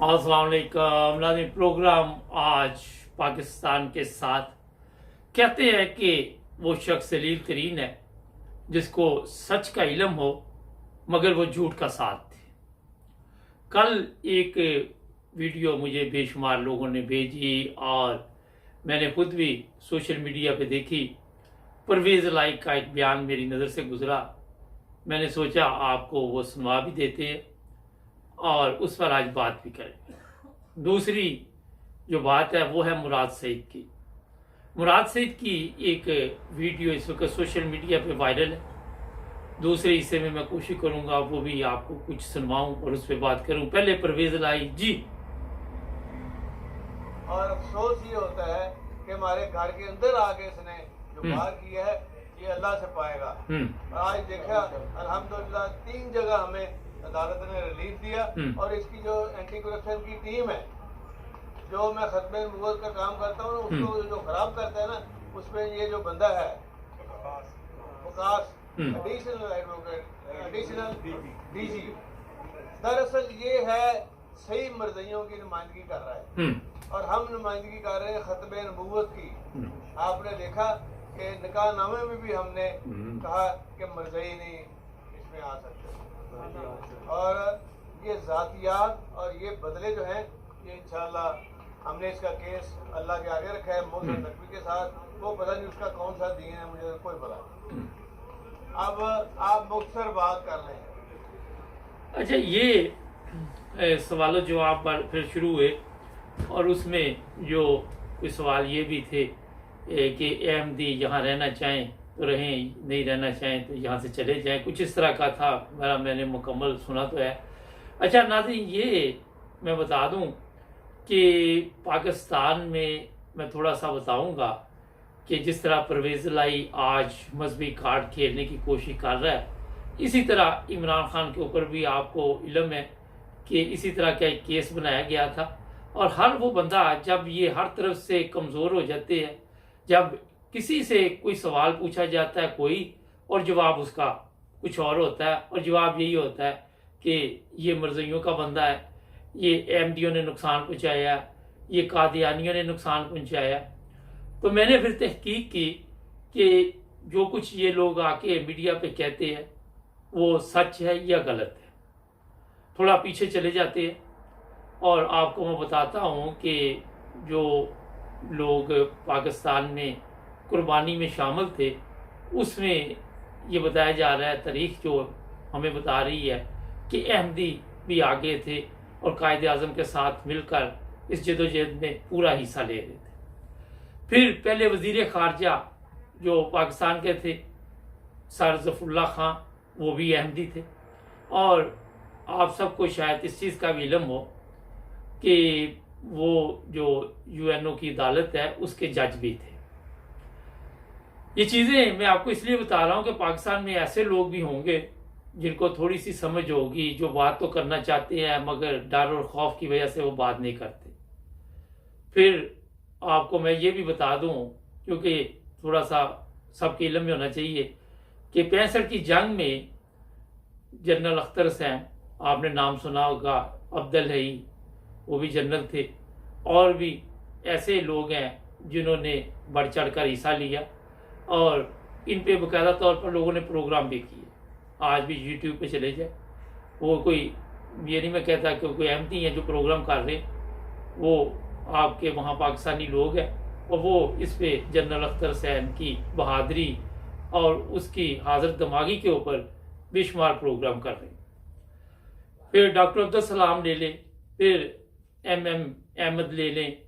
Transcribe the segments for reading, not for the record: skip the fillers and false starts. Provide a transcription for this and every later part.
अस्सलाम वालेकुम नाज़रीन। प्रोग्राम आज पाकिस्तान के साथ कहते हैं कि वो शख्स जलील तरीन है जिसको सच का इल्म हो मगर वो झूठ का साथ दे। कल एक वीडियो मुझे बेशुमार लोगों ने भेजी और मैंने खुद भी सोशल मीडिया पे देखी। परवेज़ लाइक का एक बयान मेरी नज़र से गुजरा। मैंने सोचा आपको वो सुनवा भी देते हैं और उस पर आज बात भी करेंगे। दूसरी जो बात है वो है मुराद सईद की। मुराद सईद की एक वीडियो इस वक्त सोशल मीडिया पे वायरल है। दूसरे हिस्से में मैं कोशिश करूंगा वो भी आपको कुछ सुनवाऊं और उस पर बात करूं। पहले परवेज़ लाइक जी। और अफसोस ये होता है कि हमारे घर के अंदर आके इसने जो बाहर किया है ये अल्लाह से पाएगा। और आज देखा अल्हम्दुलिल्लाह 3 जगह हमें अदालत ने रिलीफ दिया। और इसकी जो एंटी करप्शन की टीम है, जो मैं खत्मे नबूवत का काम करता हूँ, उसको जो खराब करता है ना, उसमें ये जो बंदा है Waqas additional advocate additional DG, दरअसल ये है सही मर्जियों की नुमाइंदगी कर रहा है और हम नुमाइंदगी कर रहे हैं खत्मे नबूवत की। आपने देखा कि निकाहनामे में भी हमने कहा कि मर्जी नहीं इसमें आ सकते। और ये जातियात और ये बदले जो हैं ये इंशाल्लाह हमने इसका केस अल्लाह के आगे रखा है मोहसिन नकवी के साथ। वो पता नहीं उसका कौन सा दीन है, मुझे कोई पता नहीं। अब आप मुख्तसर बात कर रहे हैं। अच्छा, ये सवाल जवाब पर फिर शुरू हुए और उसमें जो कोई सवाल ये भी थे कि अहमदी यहाँ रहना चाहें तो रहें, नहीं रहना चाहें तो यहाँ से चले जाएं, कुछ इस तरह का था। मैंने मुकम्मल सुना तो है। अच्छा नाज़रीन, ये मैं बता दूं कि पाकिस्तान में मैं थोड़ा सा बताऊंगा कि जिस तरह परवेज़ लाई आज मजहबी कार्ड खेलने की कोशिश कर रहा है, इसी तरह इमरान खान के ऊपर भी आपको इल्म है कि इसी तरह का एक केस बनाया गया था। और हर वो बंदा जब ये हर तरफ से कमज़ोर हो जाते हैं, जब किसी से कोई सवाल पूछा जाता है कोई और जवाब उसका कुछ और होता है और जवाब यही होता है कि ये मर्जियों का बंदा है, ये अहमदियों ने नुकसान पहुँचाया, ये कादियानियों ने नुकसान पहुँचाया। तो मैंने फिर तहकीक की कि जो कुछ ये लोग आके मीडिया पे कहते हैं वो सच है या गलत है। थोड़ा पीछे चले जाते हैं और आपको मैं बताता हूँ कि जो लोग पाकिस्तान में कुर्बानी में शामिल थे उसमें ये बताया जा रहा है, तारीख जो हमें बता रही है कि अहमदी भी आगे थे और कायद आज़म के साथ मिलकर इस जदोजहद में पूरा हिस्सा ले रहे थे। फिर पहले वज़ीर ख़ारजा जो पाकिस्तान के थे सर ज़फ़रुल्लाह खां, वो भी अहमदी थे। और आप सबको शायद इस चीज़ का भी इल्म हो कि वो जो यूएनओ की अदालत है उसके जज भी थे। ये चीज़ें मैं आपको इसलिए बता रहा हूँ कि पाकिस्तान में ऐसे लोग भी होंगे जिनको थोड़ी सी समझ होगी, जो बात तो करना चाहते हैं मगर डर और खौफ की वजह से वो बात नहीं करते। फिर आपको मैं ये भी बता दूं, क्योंकि थोड़ा सा सबके इल्म में होना चाहिए कि 65 की जंग में जनरल अख्तर हुसैन, आपने नाम सुना होगा, अब्दुल हई, वो भी जनरल थे। और भी ऐसे लोग हैं जिन्होंने बढ़ चढ़ कर हिस्सा लिया और इन पे बाकायदा तौर पर लोगों ने प्रोग्राम भी किए। आज भी यूट्यूब पे चले जाए, वो कोई ये नहीं मैं कहता कि कोई अहमदी हैं जो प्रोग्राम कर रहे हैं, वो आपके वहाँ पाकिस्तानी लोग हैं और वो इस पे जनरल अख्तर हुसैन की बहादुरी और उसकी हाजिर दिमागी के ऊपर बेशुमार प्रोग्राम कर रहे हैं। फिर डॉक्टर अब्दुल सलाम ले लें, फिर MM अहमद ले लें,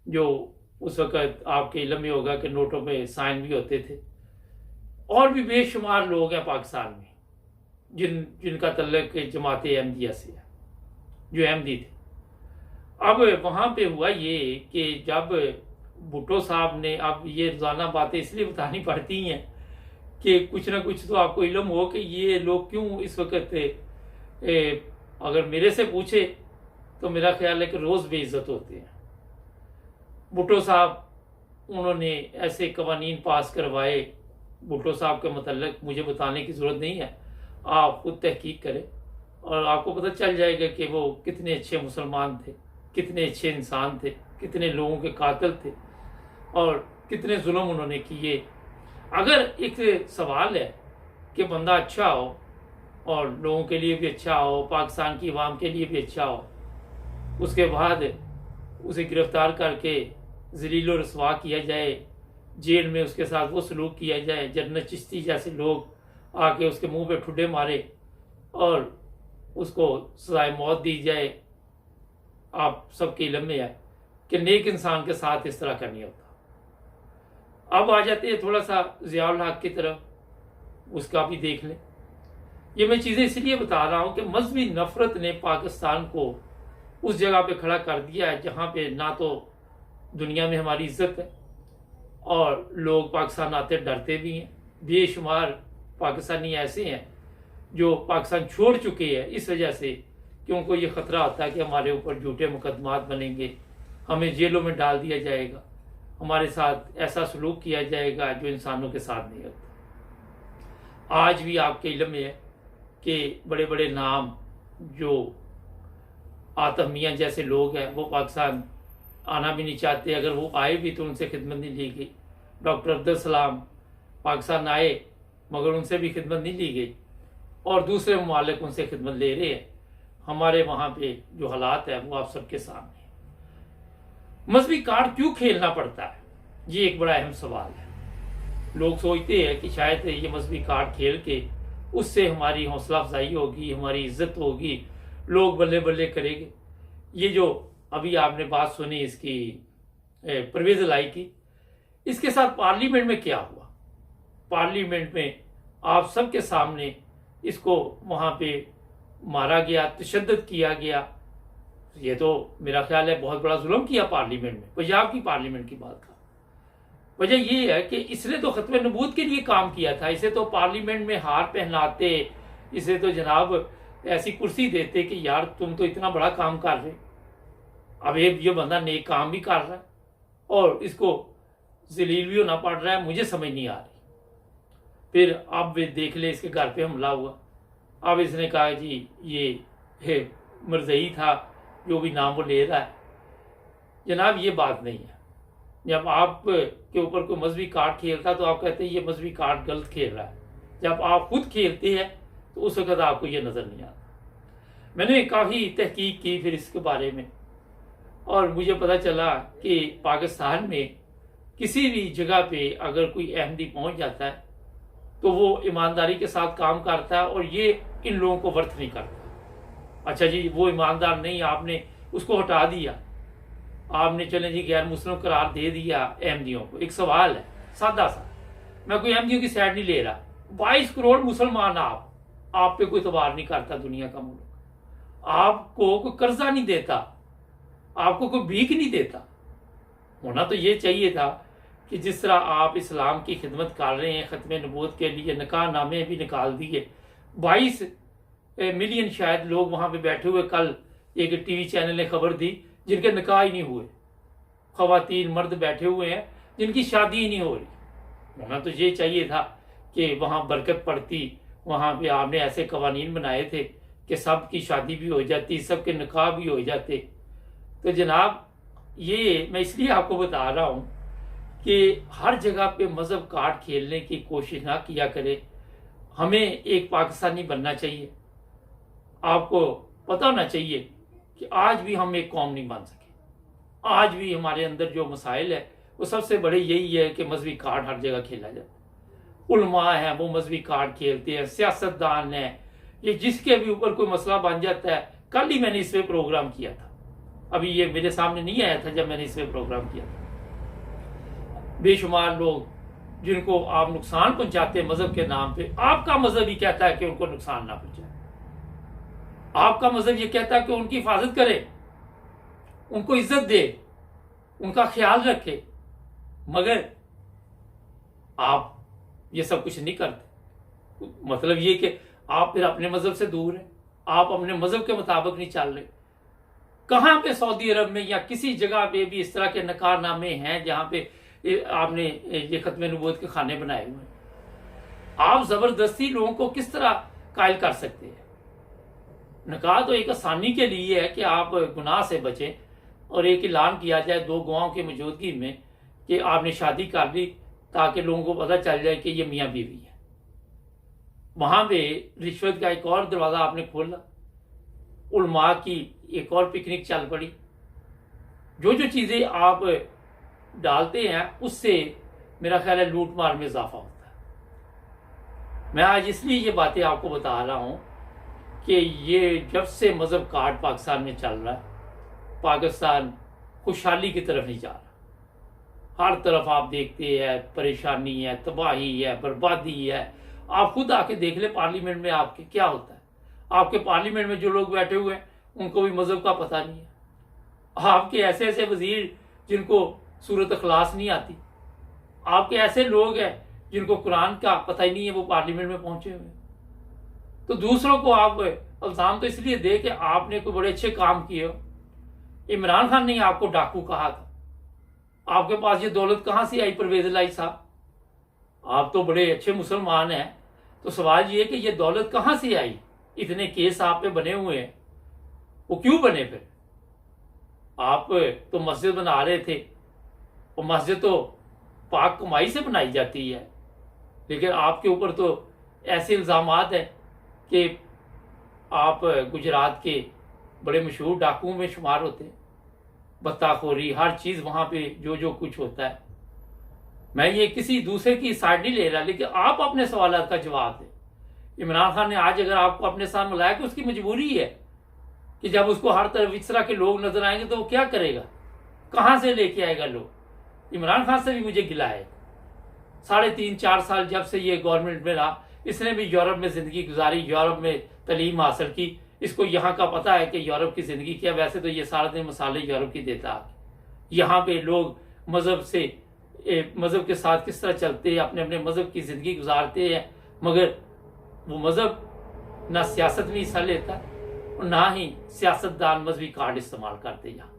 जो उस वक़्त आपके इल्म में होगा कि नोटों पे साइन भी होते थे। और भी बेशुमार लोग हैं पाकिस्तान में जिनका तल्लुक जमात अहमदिया से है, जो अहमदी थे। अब वहाँ पे हुआ ये कि जब भुट्टो साहब ने, अब ये रोज़ाना बातें इसलिए बतानी पड़ती हैं कि कुछ ना कुछ तो आपको इल्म हो कि ये लोग क्यों इस वक्त, अगर मेरे से पूछे तो मेरा ख्याल है कि रोज़ बेइज्जत होते हैं। भुट्टो साहब उन्होंने ऐसे कवानीन पास करवाए, भुट्टो साहब के मतलब मुझे बताने की ज़रूरत नहीं है, आप खुद तहकीक करें। और आपको पता चल जाएगा कि वो कितने अच्छे मुसलमान थे, कितने अच्छे इंसान थे, कितने लोगों के कातिल थे और कितने जुल्म उन्होंने किए। अगर एक सवाल है कि बंदा अच्छा हो और लोगों के लिए भी अच्छा हो, पाकिस्तान की आवाम के लिए भी अच्छा हो, उसके बाद उसे गिरफ्तार करके जलील और रसवा किया जाए, जेल में उसके साथ वो सलूक किया जाए, जनरल चिश्ती जैसे लोग आके उसके मुंह पे ठुड्डे मारे और उसको सजाए मौत दी जाए। आप सबके इल्म में है कि नेक इंसान के साथ इस तरह का नहीं होता। अब आ जाते हैं थोड़ा सा ज़ियाउल हक की तरफ, उसका भी देख लें। ये मैं चीज़ें इसलिए बता रहा हूँ कि मजहबी नफरत ने पाकिस्तान को उस जगह पे खड़ा कर दिया है जहाँ पे ना तो दुनिया में हमारी इज्जत है और लोग पाकिस्तान आते डरते भी हैं। बेशुमार पाकिस्तानी ऐसे हैं जो पाकिस्तान छोड़ चुके हैं इस वजह से कि उनको ये ख़तरा होता है कि हमारे ऊपर झूठे मुकदमात बनेंगे, हमें जेलों में डाल दिया जाएगा, हमारे साथ ऐसा सलूक किया जाएगा जो इंसानों के साथ नहीं होता। आज भी आपके इल्म में है कि बड़े बड़े नाम जो आतफ मियाँ जैसे लोग हैं वो पाकिस्तान आना भी नहीं चाहते। अगर वो आए भी तो उनसे खिदमत नहीं ली गई। डॉक्टर अब्दुल सलाम पाकिस्तान आए मगर उनसे भी खिदमत नहीं ली गई और दूसरे ममालिक उनसे खिदमत ले रहे हैं। हमारे वहाँ पे जो हालात है वो आप सबके सामने। मजहबी कार्ड क्यों खेलना पड़ता है, ये एक बड़ा अहम सवाल है। लोग सोचते हैं कि शायद ये मजहबी कार्ड खेल के उससे हमारी हौसला अफजाई होगी, हमारी इज्जत होगी, लोग बल्ले बल्ले करेंगे। ये जो अभी आपने बात सुनी इसकी परवेज़ लाई की, इसके साथ पार्लियामेंट में क्या हुआ? पार्लियामेंट में आप सबके सामने इसको वहाँ पे मारा गया, तशद्दुद किया गया। ये तो मेरा ख्याल है बहुत बड़ा जुल्म किया पार्लियामेंट में। पंजाब की पार्लियामेंट की बात का वजह ये है कि इसने तो खत्म नबूत के लिए काम किया था। इसे तो पार्लियामेंट में हार पहनाते, इसे तो जनाब ऐसी कुर्सी देते कि यार तुम तो इतना बड़ा काम कर रहे। अब ये बंदा नेक काम भी कर रहा है और इसको जलील भी होना पड़ रहा है, मुझे समझ नहीं आ रही। फिर अब देख ले, इसके घर पे हमला हुआ। अब इसने कहा जी ये मरज़ई था, जो भी नाम वो ले रहा है। जनाब ये बात नहीं है। जब आप के ऊपर कोई मजहबी कार्ड खेलता तो आप कहते हैं ये मजहबी कार्ड गलत खेल रहा है। जब आप खुद खेलते हैं तो उस वक्त आपको ये नज़र नहीं आता। मैंने काफ़ी तहकीक की फिर इसके बारे में और मुझे पता चला कि पाकिस्तान में किसी भी जगह पे अगर कोई अहमदी पहुंच जाता है तो वो ईमानदारी के साथ काम करता है और ये इन लोगों को वर्थ नहीं करता। अच्छा जी वो ईमानदार नहीं, आपने उसको हटा दिया, आपने चले जी गैर मुस्लिम करार दे दिया अहमदियों को। एक सवाल है सादा सा, मैं कोई अहमदियों की साइड नहीं ले रहा। 22 करोड़ मुसलमान आप पे कोई इतबार नहीं करता दुनिया का मुल्क, आपको कोई कर्जा नहीं देता, आपको कोई भीख नहीं देता। होना तो ये चाहिए था कि जिस तरह आप इस्लाम की खिदमत कर रहे हैं, खत्म नबूवत के लिए निकाह नामे भी निकाल दिए। 22 मिलियन शायद लोग वहां पे बैठे हुए, कल एक टीवी चैनल ने खबर दी, जिनके निकाह ही नहीं हुए। खवातीन मर्द बैठे हुए हैं जिनकी शादी ही नहीं हो रही। होना तो ये चाहिए था कि वहाँ बरकत पड़ती, वहाँ पे आपने ऐसे कवानीन बनाए थे कि सब की शादी भी हो जाती, सबके निकाह भी हो जाते। तो जनाब ये मैं इसलिए आपको बता रहा हूँ कि हर जगह पे मजहब कार्ड खेलने की कोशिश ना किया करे। हमें एक पाकिस्तानी बनना चाहिए। आपको पता होना चाहिए कि आज भी हम एक कौम नहीं बन सके। आज भी हमारे अंदर जो मसाइल है वो सबसे बड़े यही है कि मजहबी कार्ड हर जगह खेला जाता है। उलमा है वो मजहबी कार्ड खेलते हैं, सियासतदान है, ये जिसके भी ऊपर कोई मसला बन जाता है। कल ही मैंने इस पे प्रोग्राम किया था, अभी ये मेरे सामने नहीं आया था जब मैंने इस पे प्रोग्राम किया था। बेशुमार लोग जिनको आप नुकसान पहुंचाते हैं मजहब के नाम पे, आपका मजहब ही कहता है कि उनको नुकसान ना पहुंचाए। आपका मजहब ये कहता है कि उनकी हिफाजत करे, उनको इज्जत दे, उनका ख्याल रखे, मगर आप ये सब कुछ नहीं करते। मतलब ये कि आप फिर अपने मजहब से दूर हैं, आप अपने मजहब के मुताबिक नहीं चल रहे। कहाँ पे सऊदी अरब में या किसी जगह पे भी इस तरह के नकारनामे हैं जहां पे आपने ये खत्म नबूवत के खाने बनाए हुए हैं? आप जबरदस्ती लोगों को किस तरह कायल कर सकते हैं? निकाह तो एक आसानी के लिए है कि आप गुनाह से बचें, और एक ऐलान किया जाए दो गवाहों की मौजूदगी में कि आपने शादी कर ली, ताकि लोगों को पता चल जाए कि ये मियाँ बीवी है। वहां पे रिश्वत का एक और दरवाजा आपने खोला, उलमा की एक और पिकनिक चल पड़ी। जो जो चीजें आप डालते हैं उससे मेरा ख्याल है लूट मार में इजाफा होता है। मैं आज इसलिए ये बातें आपको बता रहा हूं कि ये जब से मजहब कार्ड पाकिस्तान में चल रहा है, पाकिस्तान खुशहाली की तरफ नहीं जा रहा। हर तरफ आप देखते हैं परेशानी है, तबाही है, बर्बादी है। आप खुद आके देख ले पार्लियामेंट में आपके क्या होता है। आपके पार्लियामेंट में जो लोग बैठे हुए हैं उनको भी मजहब का पता नहीं है। आपके ऐसे ऐसे वजीर जिनको सूरत अखलास नहीं आती, आपके ऐसे लोग हैं जिनको कुरान का पता ही नहीं है, वो पार्लियामेंट में पहुंचे हुए हैं। तो दूसरों को आप इल्जाम तो इसलिए दे कि आपने कोई बड़े अच्छे काम किए हो। इमरान खान ने आपको डाकू कहा था। आपके पास ये दौलत कहां से आई परवेज लाई साहब? आप तो बड़े अच्छे मुसलमान हैं, तो सवाल ये कि ये दौलत कहां से आई? इतने केस आप पे बने हुए हैं, वो क्यों बने? फिर आप तो मस्जिद बना रहे थे, और मस्जिद तो पाक कमाई से बनाई जाती है, लेकिन आपके ऊपर तो ऐसे इल्जामात हैं कि आप गुजरात के बड़े मशहूर डाकुओं में शुमार होते हैं। बत्ताखोरी, हर चीज वहां पे जो जो कुछ होता है। मैं ये किसी दूसरे की साइड नहीं ले रहा, लेकिन आप अपने सवाल का जवाब दें। इमरान खान ने आज अगर आपको अपने साथ मिलाया कि उसकी मजबूरी है कि जब उसको हर तरफ इस तरह के लोग नजर आएंगे तो वो क्या करेगा? कहां से लेके आएगा लोग? इमरान खान से भी मुझे गिला है। 3.5-4 साल जब से ये गवर्नमेंट में रहा, इसने भी यूरोप में जिंदगी गुजारी, यूरोप में तालीम हासिल की। इसको यहाँ का पता है कि यूरोप की जिंदगी क्या। वैसे तो ये सारा दिन मसाले यूरोप की देता है। यहाँ पे लोग मजहब के साथ किस तरह चलते हैं, अपने अपने मजहब की जिंदगी गुजारते हैं, मगर वो मजहब ना सियासत में हिस्सा लेता और ना ही सियासतदान मजहबी कार्ड इस्तेमाल करते। यहाँ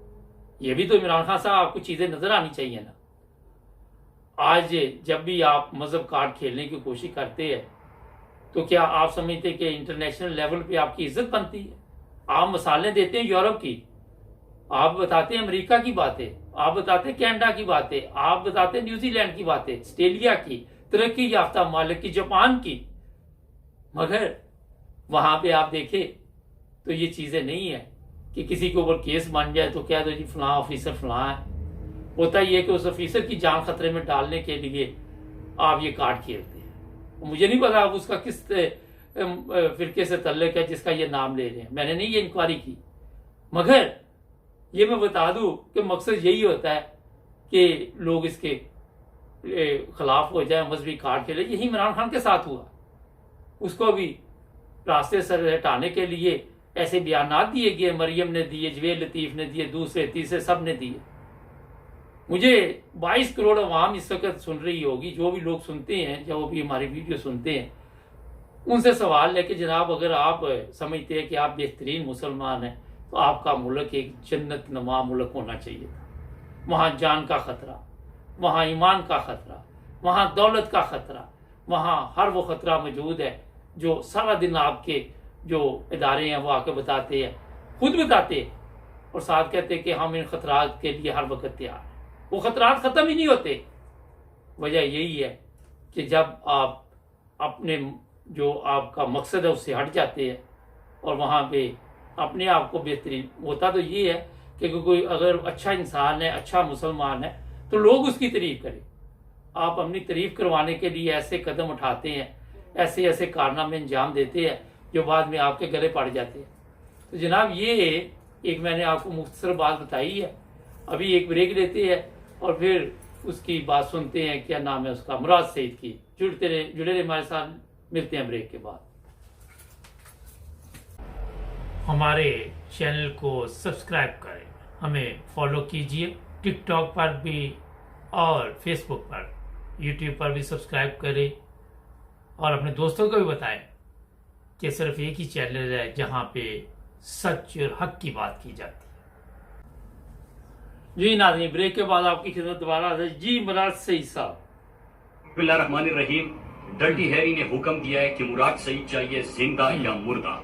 ये भी तो इमरान खान साहब आपको चीजें नजर आनी चाहिए ना। आज जब भी आप मजहब कार्ड खेलने की कोशिश करते हैं तो क्या आप समझते कि इंटरनेशनल लेवल पे आपकी इज्जत बनती है? आप मसाले देते हैं यूरोप की, आप बताते हैं अमेरिका की बातें, आप बताते हैं कनाडा की बातें, आप बताते हैं न्यूजीलैंड की बातें, ऑस्ट्रेलिया की, तरक्की याफ्ता मालिक की, जापान की, मगर वहां पे आप देखें तो ये चीजें नहीं है कि किसी के ऊपर केस बन जाए तो क्या तो जी फलां ऑफिसर फलां है। होता ही है कि उस ऑफिसर की जान खतरे में डालने के लिए आप ये कार्ड खेलते हैं। मुझे नहीं पता आप उसका किस फिरके से तल्लुक है जिसका ये नाम ले रहे हैं, मैंने नहीं ये इंक्वायरी की, मगर ये मैं बता दूं कि मकसद यही होता है कि लोग इसके खिलाफ हो जाए, मजहबी कार्ड खेले। यही इमरान खान के साथ हुआ। उसको भी रास्ते से हटाने के लिए ऐसे बयानात दिए गए, मरियम ने दिए, जवेद लतीफ ने दिए, दूसरे तीसरे सब ने दिए। मुझे 22 करोड़ अवाम इस वक्त सुन रही होगी, जो भी लोग सुनते हैं, जो भी हमारी वीडियो सुनते हैं, उनसे सवाल है कि जनाब अगर आप समझते हैं कि आप बेहतरीन मुसलमान हैं तो आपका मुल्क एक जन्नत नुमा मुल्क होना चाहिए था। वहाँ जान का खतरा, वहाँ ईमान का खतरा, वहाँ दौलत का खतरा, वहाँ हर वो खतरा मौजूद है जो सारा दिन आपके जो इदारे हैं वो आके बताते हैं, खुद बताते हैं और साथ कहते हैं कि हम इन खतरात के लिए हर वक्त तैयार हैं। वो खतरात खत्म ही नहीं होते। वजह यही है कि जब आप अपने जो आपका मकसद है उससे हट जाते हैं और वहाँ पे अपने आप को बेहतरीन होता, तो ये है कि कोई अगर अच्छा इंसान है, अच्छा मुसलमान है तो लोग उसकी तारीफ करें। आप अपनी तारीफ करवाने के लिए ऐसे कदम उठाते हैं, ऐसे ऐसे कारनामे अंजाम देते हैं जो बाद में आपके गले पड़ जाते हैं। तो जनाब ये एक मैंने आपको मुख्तसर बात बताई है। अभी एक ब्रेक लेते हैं और फिर उसकी बात सुनते हैं, क्या नाम है उसका, मुराद सईद की। जुड़े रहे हमारे साथ, मिलते हैं ब्रेक के बाद। हमारे चैनल को सब्सक्राइब करें, हमें फॉलो कीजिए, टिकटॉक पर भी और फेसबुक पर, यूट्यूब पर भी सब्सक्राइब करें और अपने दोस्तों को भी बताएं कि सिर्फ एक ही चैनल है जहां पे सच और हक की बात की जाती है। जी नाज़रीन, ब्रेक के बाद आपकी खिदमत दोबारा है। जी मुराद सईद साहब। बिस्मिल्लाहिर्रहमानिर्रहीम। डर्टी हैरी ने हुक्म दिया है कि मुराद सईद चाहिए जिंदा या मुर्दा।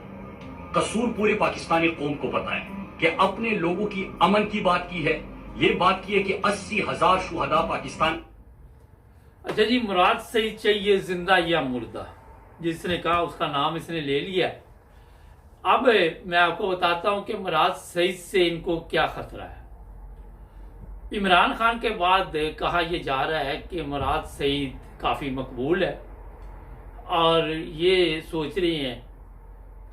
कसूर पूरे पाकिस्तानी कौम को पता है कि अपने लोगों की अमन की बात की है, ये बात की है कि 80,000 शुहदा पाकिस्तान। अच्छा जी, मुराद सईद चाहिए जिंदा या मुर्दा, जिसने कहा उसका नाम इसने ले लिया। अब मैं आपको बताता हूं कि मुराद सईद से इनको क्या खतरा है। इमरान खान के बाद कहा यह जा रहा है कि मुराद सईद काफ़ी मकबूल है और ये सोच रही हैं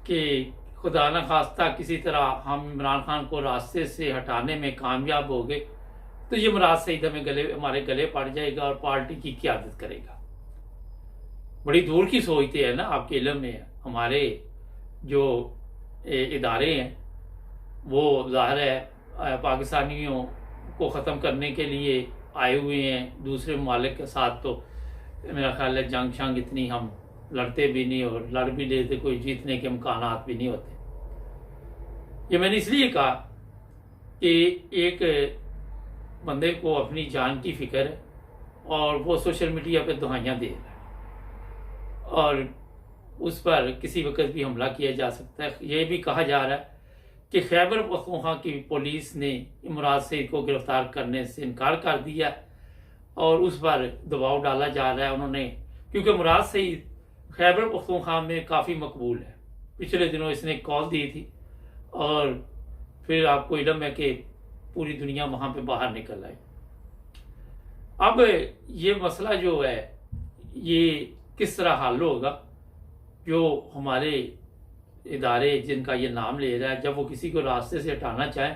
कि खुदा न खास्ता किसी तरह हम इमरान खान को रास्ते से हटाने में कामयाब हो गए तो ये मुराद सईद हमारे गले पड़ जाएगा और पार्टी की क़यादत करेगा। बड़ी दूर की सोचते हैं ना, आपके इल्म में है। हमारे जो इदारे हैं वो ज़ाहिर है पाकिस्तानियों को ख़त्म करने के लिए आए हुए हैं। दूसरे ममालिक के साथ तो मेरा ख्याल है जंग शंग इतनी हम लड़ते भी नहीं और लड़ भी लेते कोई जीतने के इम्कानात भी नहीं होते। ये मैंने इसलिए कहा कि एक बंदे को अपनी जान की फिक्र है और वो सोशल मीडिया पे दुहाइयाँ दे रहा है और उस पर किसी वक्त भी हमला किया जा सकता है। ये भी कहा जा रहा है कि खैबर पख्तूनख्वा की पुलिस ने मुराद सईद को गिरफ्तार करने से इनकार कर दिया और उस पर दबाव डाला जा रहा है उन्होंने, क्योंकि मुराद सईद खैबर पख्तूनख्वा में काफ़ी मकबूल है। पिछले दिनों इसने कॉल दी थी और फिर आपको इल्म है कि पूरी दुनिया वहाँ पे बाहर निकल आई। अब ये मसला जो है ये किस तरह हल होगा, जो हमारे इदारे जिनका ये नाम ले रहा है जब वो किसी को रास्ते से हटाना चाहें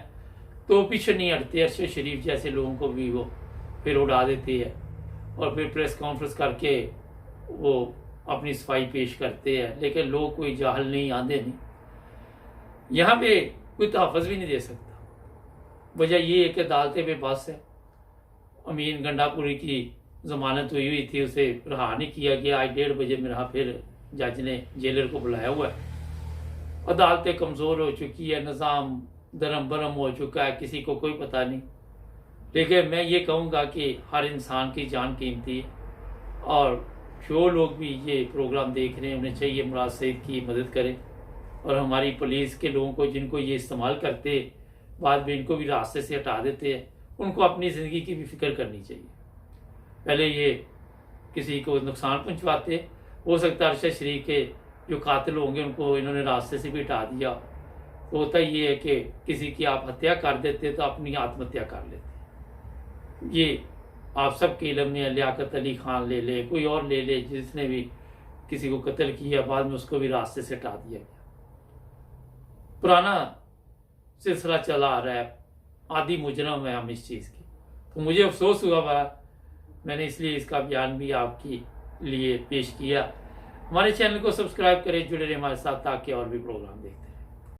तो पीछे नहीं हटते। अरशद शरीफ जैसे लोगों को भी वो फिर उड़ा देती है और फिर प्रेस कॉन्फ्रेंस करके वो अपनी सफाई पेश करते हैं, लेकिन लोग कोई जाहल नहीं, आंधे नहीं। यहाँ पे कोई तहफ़्फ़ुज़ भी नहीं दे सकता। वजह ये है कि अदालतें पे बस है। अमीन गंडापुरी की जमानत हुई थी, उसे रहा नहीं किया गया। आज 1:30 बजे मेरा फिर जज ने जेलर को बुलाया हुआ है। अदालतें कमज़ोर हो चुकी है, निज़ाम दरम बरम हो चुका है, किसी को कोई पता नहीं। लेकिन मैं ये कहूँगा कि हर इंसान की जान कीमती है और जो लोग भी ये प्रोग्राम देख रहे हैं उन्हें चाहिए मुराद सईद की मदद करें और हमारी पुलिस के लोगों को जिनको ये इस्तेमाल करते बाद में इनको भी रास्ते से हटा देते हैं, उनको अपनी ज़िंदगी की भी फिक्र करनी चाहिए। पहले ये किसी को नुकसान पहुँचवाते, हो सकता है अरशद शरीफ के जो कातिल होंगे उनको इन्होंने रास्ते से भी हटा दिया। तो होता ये है कि किसी की आप हत्या कर देते तो अपनी आत्महत्या कर लेते। ये आप सब के इल्म में लियाकत अली खान ले ले, कोई और ले ले, जिसने भी किसी को कत्ल किया बाद में उसको भी रास्ते से हटा दिया गया। पुराना सिलसिला चला आ रहा है, आदि मुजरम है हम इस चीज़ की। तो मुझे अफसोस हुआ बड़ा, मैंने इसलिए इसका बयान भी आपके लिए पेश किया। हमारे चैनल को सब्सक्राइब करें, जुड़े रहे हमारे साथ ताकि और भी प्रोग्राम देखते हैं।